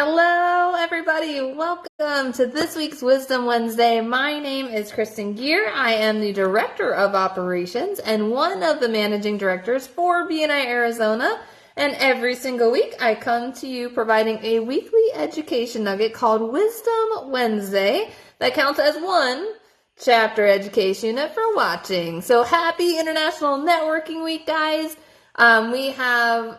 Hello, everybody. Welcome to this week's Wisdom Wednesday. My name is Kristen Gear. I am the Director of Operations and one of the Managing Directors for BNI Arizona. And every single week, I come to you providing a weekly education nugget called Wisdom Wednesday that counts as one chapter education unit for watching. So happy International Networking Week, guys.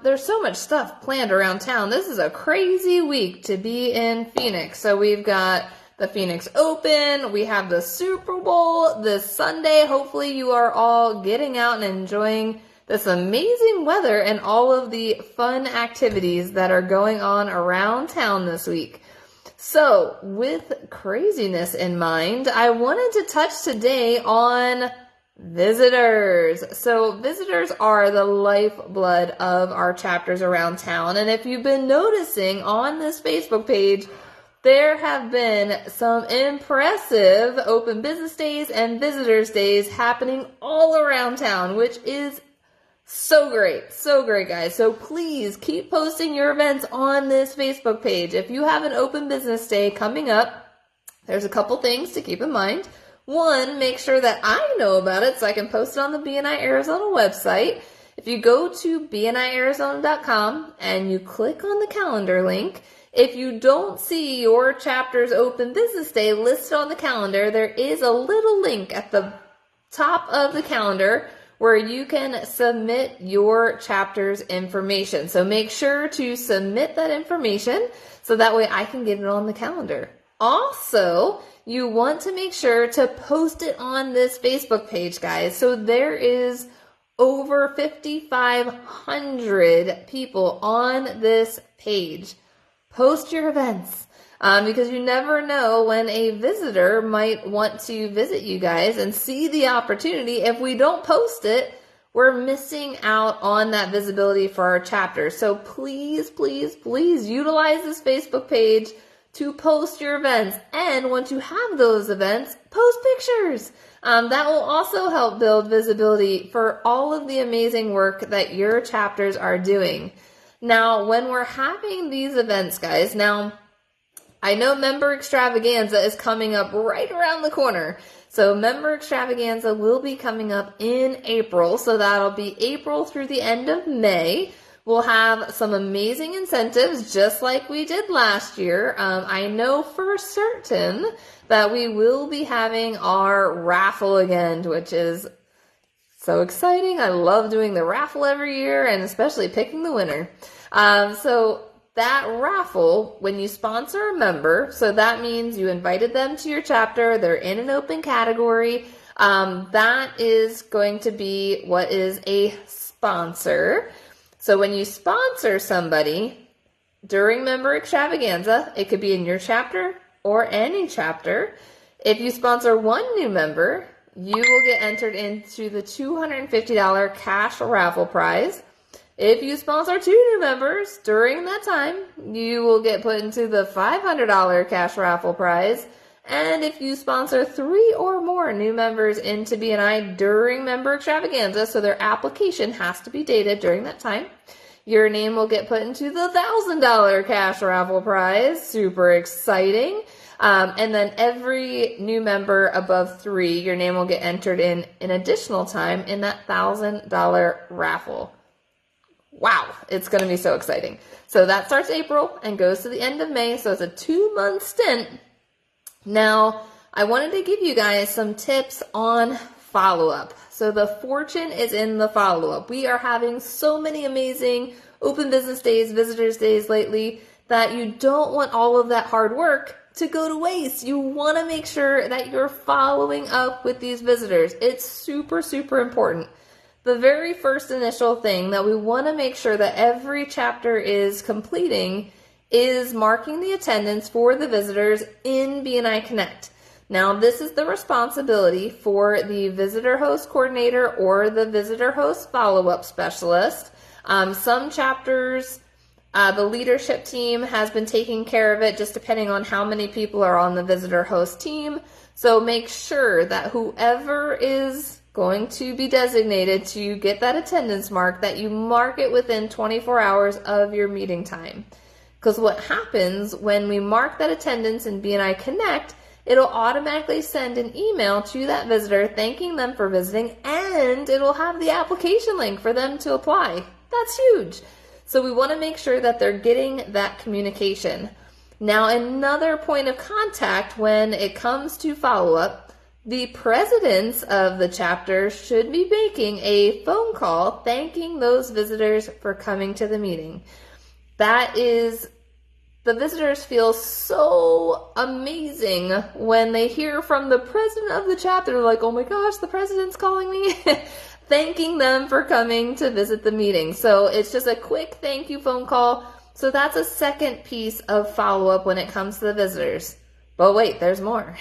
There's so much stuff planned around town. This is a crazy week to be in Phoenix. So we've got the Phoenix Open. We have the Super Bowl this Sunday. Hopefully you are all getting out and enjoying this amazing weather and all of the fun activities that are going on around town this week. So with craziness in mind, I wanted to touch today on visitors. So visitors are the lifeblood of our chapters around town. And if you've been noticing on this Facebook page, there have been some impressive open business days and visitors days happening all around town, which is so great. So great, guys. So please keep posting your events on this Facebook page. If you have an open business day coming up, there's a couple things to keep in mind. One, make sure that I know about it so I can post it on the BNI Arizona website. If you go to bniarizona.com and you click on the calendar link, if you don't see your chapter's open business day listed on the calendar, there is a little link at the top of the calendar where you can submit your chapter's information. So make sure to submit that information so that way I can get it on the calendar. Also, you want to make sure to post it on this Facebook page, guys. So there is over 5,500 people on this page. Post your events because you never know when a visitor might want to visit you guys and see the opportunity. If we don't post it, we're missing out on that visibility for our chapter. So please, please, please utilize this Facebook page to post your events. And once you have those events, post pictures. That will also help build visibility for all of the amazing work that your chapters are doing. Now, when we're having these events, guys, now I know Member Extravaganza is coming up right around the corner. So Member Extravaganza will be coming up in April. So that'll be April through the end of May. We'll have some amazing incentives just like we did last year. I know for certain that we will be having our raffle again, which is so exciting. I love doing the raffle every year and especially picking the winner. So that raffle, when you sponsor a member, so that means you invited them to your chapter, they're in an open category, that is going to be what is a sponsor. So when you sponsor somebody during Member Extravaganza, it could be in your chapter or any chapter. If you sponsor one new member, you will get entered into the $250 cash raffle prize. If you sponsor two new members during that time, you will get put into the $500 cash raffle prize. And if you sponsor 3 or more new members into BNI during Member Extravaganza, so their application has to be dated during that time, your name will get put into the $1,000 cash raffle prize. Super exciting. And then every new member above 3, your name will get entered in an additional time in that $1,000 raffle. Wow, it's going to be so exciting. So that starts April and goes to the end of May. So it's a 2-month stint. Now, I wanted to give you guys some tips on follow-up. So the fortune is in the follow-up. We are having so many amazing open business days, visitors days lately that you don't want all of that hard work to go to waste. You want to make sure that you're following up with these visitors. It's super, super important. The very first initial thing that we want to make sure that every chapter is completing is marking the attendance for the visitors in BNI Connect. Now, this is the responsibility for the visitor host coordinator or the visitor host follow-up specialist. Some chapters, the leadership team has been taking care of it just depending on how many people are on the visitor host team. So make sure that whoever is going to be designated to get that attendance mark, that you mark it within 24 hours of your meeting time. Because what happens when we mark that attendance in BNI Connect, it'll automatically send an email to that visitor thanking them for visiting, and it'll have the application link for them to apply. That's huge. So we want to make sure that they're getting that communication. Now, another point of contact when it comes to follow-up, the presidents of the chapter should be making a phone call thanking those visitors for coming to the meeting. The visitors feel so amazing when they hear from the president of the chapter, like, oh my gosh, the president's calling me, thanking them for coming to visit the meeting. So it's just a quick thank you phone call. So that's a second piece of follow-up when it comes to the visitors. But wait, there's more.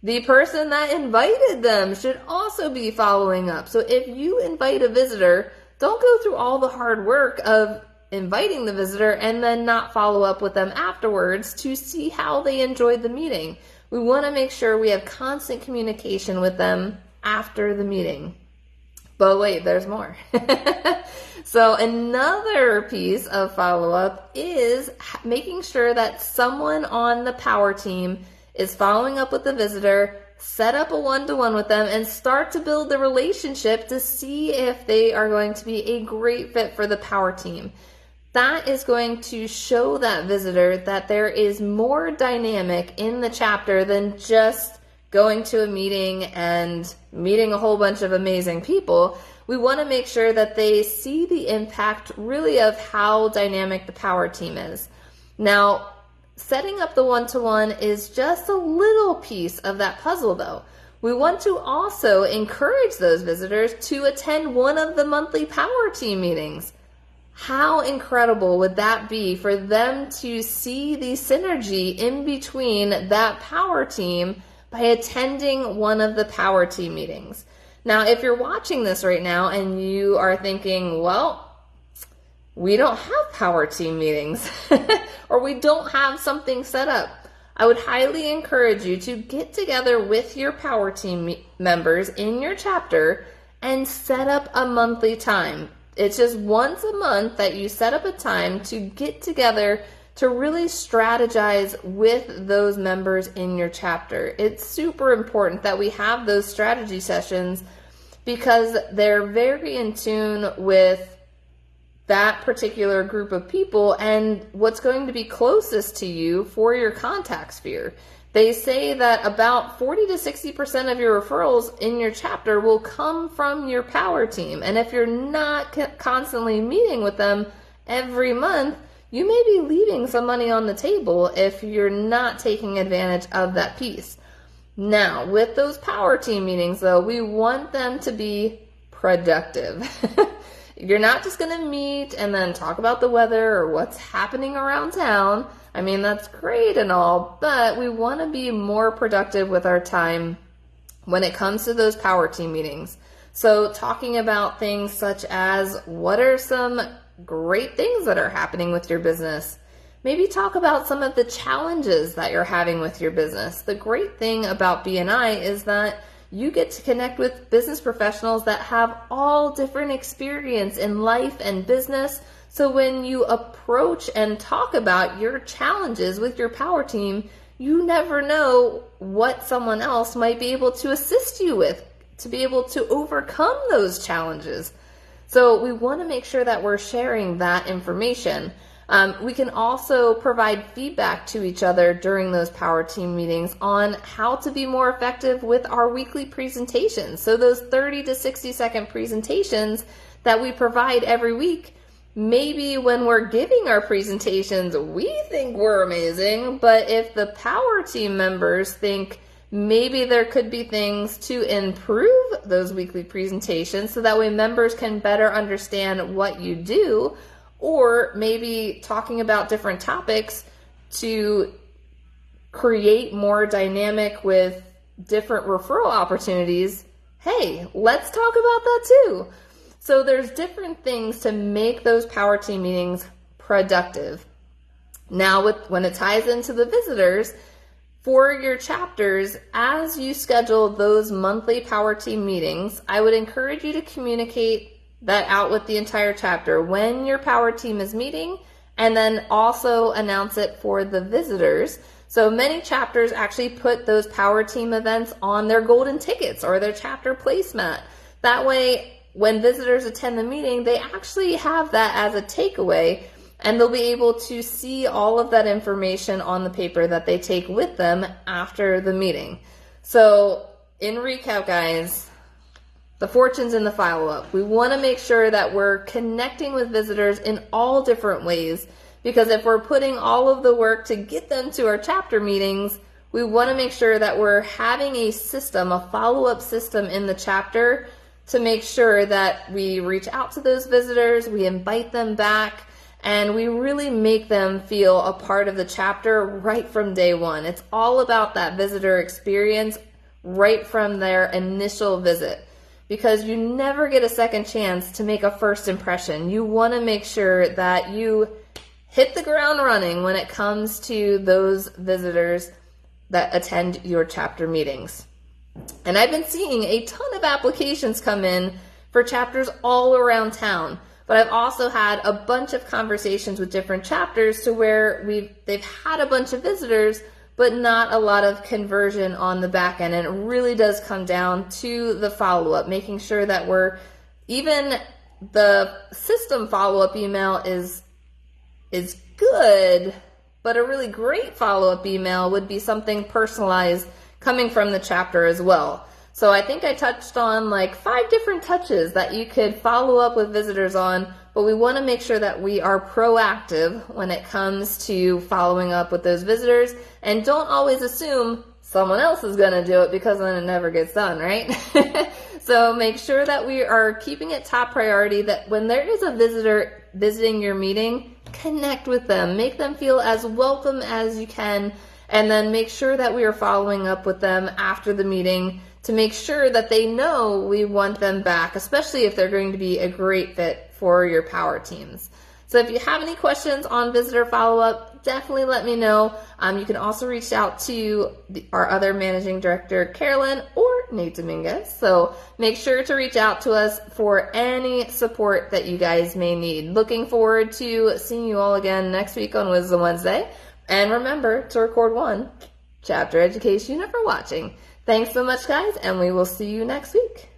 The person that invited them should also be following up. So if you invite a visitor, don't go through all the hard work of inviting the visitor and then not follow up with them afterwards to see how they enjoyed the meeting. We want to make sure we have constant communication with them after the meeting. But wait, there's more. So another piece of follow-up is making sure that someone on the power team is following up with the visitor, set up a one-to-one with them, and start to build the relationship to see if they are going to be a great fit for the power team. That is going to show that visitor that there is more dynamic in the chapter than just going to a meeting and meeting a whole bunch of amazing people. We want to make sure that they see the impact really of how dynamic the power team is. Now, setting up the one-to-one is just a little piece of that puzzle though. We want to also encourage those visitors to attend one of the monthly power team meetings. How incredible would that be for them to see the synergy in between that power team by attending one of the power team meetings? Now, if you're watching this right now and you are thinking, well, we don't have power team meetings or we don't have something set up, I would highly encourage you to get together with your power team members in your chapter and set up a monthly time. It's just once a month that you set up a time to get together to really strategize with those members in your chapter. It's super important that we have those strategy sessions because they're very in tune with that particular group of people and what's going to be closest to you for your contact sphere. They say that about 40 to 60% of your referrals in your chapter will come from your power team. And if you're not constantly meeting with them every month, you may be leaving some money on the table if you're not taking advantage of that piece. Now, with those power team meetings, though, we want them to be productive. You're not just going to meet and then talk about the weather or what's happening around town. I mean, that's great and all, but we want to be more productive with our time when it comes to those power team meetings. So talking about things such as what are some great things that are happening with your business? Maybe talk about some of the challenges that you're having with your business. The great thing about BNI is that you get to connect with business professionals that have all different experience in life and business. So when you approach and talk about your challenges with your power team, you never know what someone else might be able to assist you with to be able to overcome those challenges. So we want to make sure that we're sharing that information. We can also provide feedback to each other during those power team meetings on how to be more effective with our weekly presentations. So those 30 to 60 second presentations that we provide every week, maybe when we're giving our presentations, we think we're amazing, but if the power team members think maybe there could be things to improve those weekly presentations so that way members can better understand what you do, or maybe talking about different topics to create more dynamic with different referral opportunities, hey, let's talk about that too. So there's different things to make those power team meetings productive. Now, when it ties into the visitors, for your chapters, as you schedule those monthly power team meetings, I would encourage you to communicate that out with the entire chapter when your power team is meeting and then also announce it for the visitors. So many chapters actually put those Power Team events on their golden tickets or their chapter placemat. That way, when visitors attend the meeting, they actually have that as a takeaway, and they'll be able to see all of that information on the paper that they take with them after the meeting. So in recap, guys, the fortune's in the follow-up. We want to make sure that we're connecting with visitors in all different ways, because if we're putting all of the work to get them to our chapter meetings, we want to make sure that we're having a system, a follow-up system in the chapter to make sure that we reach out to those visitors, we invite them back, and we really make them feel a part of the chapter right from day one. It's all about that visitor experience right from their initial visit, because you never get a second chance to make a first impression. You want to make sure that you hit the ground running when it comes to those visitors that attend your chapter meetings. And I've been seeing a ton of applications come in for chapters all around town. But I've also had a bunch of conversations with different chapters to where they've had a bunch of visitors, but not a lot of conversion on the back end. And it really does come down to the follow-up, making sure that even the system follow-up email is good, but a really great follow-up email would be something personalized coming from the chapter as well. So I think I touched on like 5 different touches that you could follow up with visitors on, but we want to make sure that we are proactive when it comes to following up with those visitors, and don't always assume someone else is going to do it, because then it never gets done, right? So make sure that we are keeping it top priority, that when there is a visitor visiting your meeting, connect with them, make them feel as welcome as you can, and then make sure that we are following up with them after the meeting to make sure that they know we want them back, especially if they're going to be a great fit for your Power Teams. So if you have any questions on visitor follow-up, definitely let me know. You can also reach out to our other managing director, Carolyn, or Nate Dominguez. So make sure to reach out to us for any support that you guys may need. Looking forward to seeing you all again next week on Wisdom Wednesday. And remember to record 1 chapter education unit for watching. Thanks so much, guys, and we will see you next week.